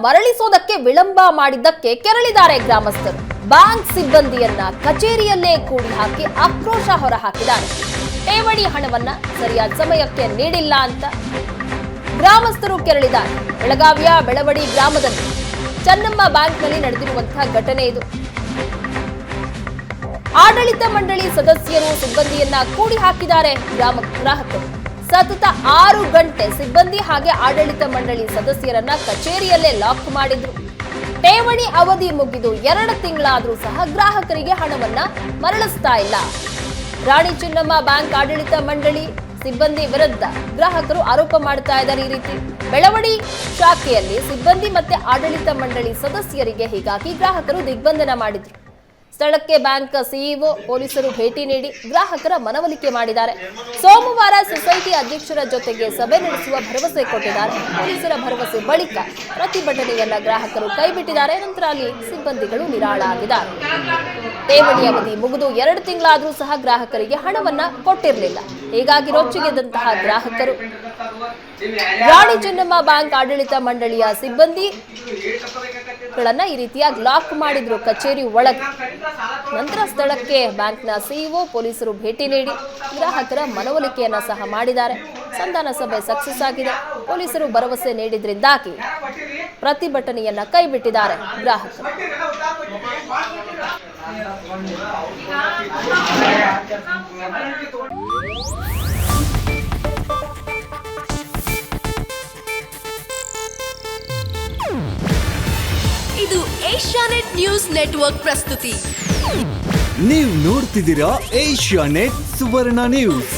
ಮರಳಿಸೋದಕ್ಕೆ ವಿಳಂಬ ಮಾಡಿದ್ದಕ್ಕೆ ಕೆರಳಿದ್ದಾರೆ ಗ್ರಾಮಸ್ಥರು. ಬ್ಯಾಂಕ್ ಸಿಬ್ಬಂದಿಯನ್ನ ಕಚೇರಿಯಲ್ಲೇ ಕೂಡಿ ಹಾಕಿ ಆಕ್ರೋಶ ಹೊರಹಾಕಿದ್ದಾರೆ. ಠೇವಣಿ ಹಣವನ್ನ ಸರಿಯಾದ ಸಮಯಕ್ಕೆ ನೀಡಿಲ್ಲ ಅಂತ ಗ್ರಾಮಸ್ಥರು ಕೆರಳಿದ್ದಾರೆ. ಬೆಳಗಾವಿಯ ಬೆಳವಡಿ ಗ್ರಾಮದಲ್ಲಿ ಚೆನ್ನಮ್ಮ ಬ್ಯಾಂಕ್ನಲ್ಲಿ ನಡೆದಿರುವಂತಹ ಘಟನೆ ಇದು. ಆಡಳಿತ ಮಂಡಳಿ ಸದಸ್ಯರು ಸಿಬ್ಬಂದಿಯನ್ನ ಕೂಡಿ ಹಾಕಿದ್ದಾರೆ. ಗ್ರಾಹಕರು ಸತತ 6 ಗಂಟೆ ಸಿಬ್ಬಂದಿ ಹಾಗೆ ಆಡಳಿತ ಮಂಡಳಿ ಸದಸ್ಯರನ್ನ ಕಚೇರಿಯಲ್ಲೇ ಲಾಕ್ ಮಾಡಿದ್ರು. ಠೇವಣಿ ಅವಧಿ ಮುಗಿದು 2 ತಿಂಗಳಾದ್ರೂ ಸಹ ಗ್ರಾಹಕರಿಗೆ ಹಣವನ್ನ ಮರಳಿಸ್ತಾ ಇಲ್ಲ. ರಾಣಿ ಚೆನ್ನಮ್ಮ ಬ್ಯಾಂಕ್ ಆಡಳಿತ ಮಂಡಳಿ ಸಿಬ್ಬಂದಿ ವಿರುದ್ಧ ಗ್ರಾಹಕರು ಆರೋಪ ಮಾಡ್ತಾ ಇದ್ದಾರೆ. ಈ ರೀತಿ ಬೆಳವಡಿ ಶಾಖೆಯಲ್ಲಿ ಸಿಬ್ಬಂದಿ ಮತ್ತೆ ಆಡಳಿತ ಮಂಡಳಿ ಸದಸ್ಯರಿಗೆ ಹೀಗಾಗಿ ಗ್ರಾಹಕರು ದಿಗ್ಬಂಧನ ಮಾಡಿದ್ರು. ಸ್ಥಳಕ್ಕೆ ಬ್ಯಾಂಕ್ ಸಿಇಒ ಪೊಲೀಸರು ಭೇಟಿ ನೀಡಿ ಗ್ರಾಹಕರ ಮನವೊಲಿಕೆ ಮಾಡಿದ್ದಾರೆ. ಸೋಮವಾರ ಸೊಸೈಟಿ ಅಧ್ಯಕ್ಷರ ಜೊತೆಗೆ ಸಭೆ ನಡೆಸುವ ಭರವಸೆ ಕೊಟ್ಟಿದ್ದಾರೆ. ಪೊಲೀಸರ ಭರವಸೆ ಬಳಿಕ ಪ್ರತಿಭಟನೆಯನ್ನ ಗ್ರಾಹಕರು ಕೈಬಿಟ್ಟಿದ್ದಾರೆ. ನಂತರ ಅಲ್ಲಿ ಸಿಬ್ಬಂದಿಗಳು ನಿರಾಳಾಗಿದ್ದಾರೆ. ಠೇವಣಿ ಅವಧಿ ಮುಗಿದು 2 ತಿಂಗಳಾದ್ರೂ ಸಹ ಗ್ರಾಹಕರಿಗೆ ಹಣವನ್ನ ಕೊಟ್ಟಿರಲಿಲ್ಲ. ಹೀಗಾಗಿ ರೊಚ್ಚಿಗೆದ್ದಂತಹ ಗ್ರಾಹಕರು ರಾಣಿ ಚೆನ್ನಮ್ಮ ಬ್ಯಾಂಕ್ ಆಡಳಿತ ಮಂಡಳಿಯ ಸಿಬ್ಬಂದಿಗಳನ್ನ ಈ ರೀತಿಯಾಗಿ ಲಾಕ್ ಮಾಡಿದ್ರು ಕಚೇರಿ ಒಳಗೆ. ನಂತರ ಸ್ಥಳಕ್ಕೆ ಬ್ಯಾಂಕ್ನ ಸಿಇಒ ಪೊಲೀಸರು ಭೇಟಿ ನೀಡಿ ಗ್ರಾಹಕರ ಮನವೊಲಿಕೆಯನ್ನ ಸಹ ಮಾಡಿದ್ದಾರೆ. ಸಂಧಾನ ಸಭೆ ಸಕ್ಸಸ್ ಆಗಿದೆ. ಪೊಲೀಸರು ಭರವಸೆ ನೀಡಿದ್ರಿಂದಾಗಿ ಪ್ರತಿಭಟನೆಯನ್ನ ಕೈಬಿಟ್ಟಿದ್ದಾರೆ ಗ್ರಾಹಕರು. ಇದು ಏಷ್ಯಾನೆಟ್ ನ್ಯೂಸ್ ನೆಟ್ವರ್ಕ್ ಪ್ರಸ್ತುತಿ. ನೀವು ನೋಡ್ತಿದ್ದೀರಾ ಏಷ್ಯಾನೆಟ್ ಸುವರ್ಣ ನ್ಯೂಸ್.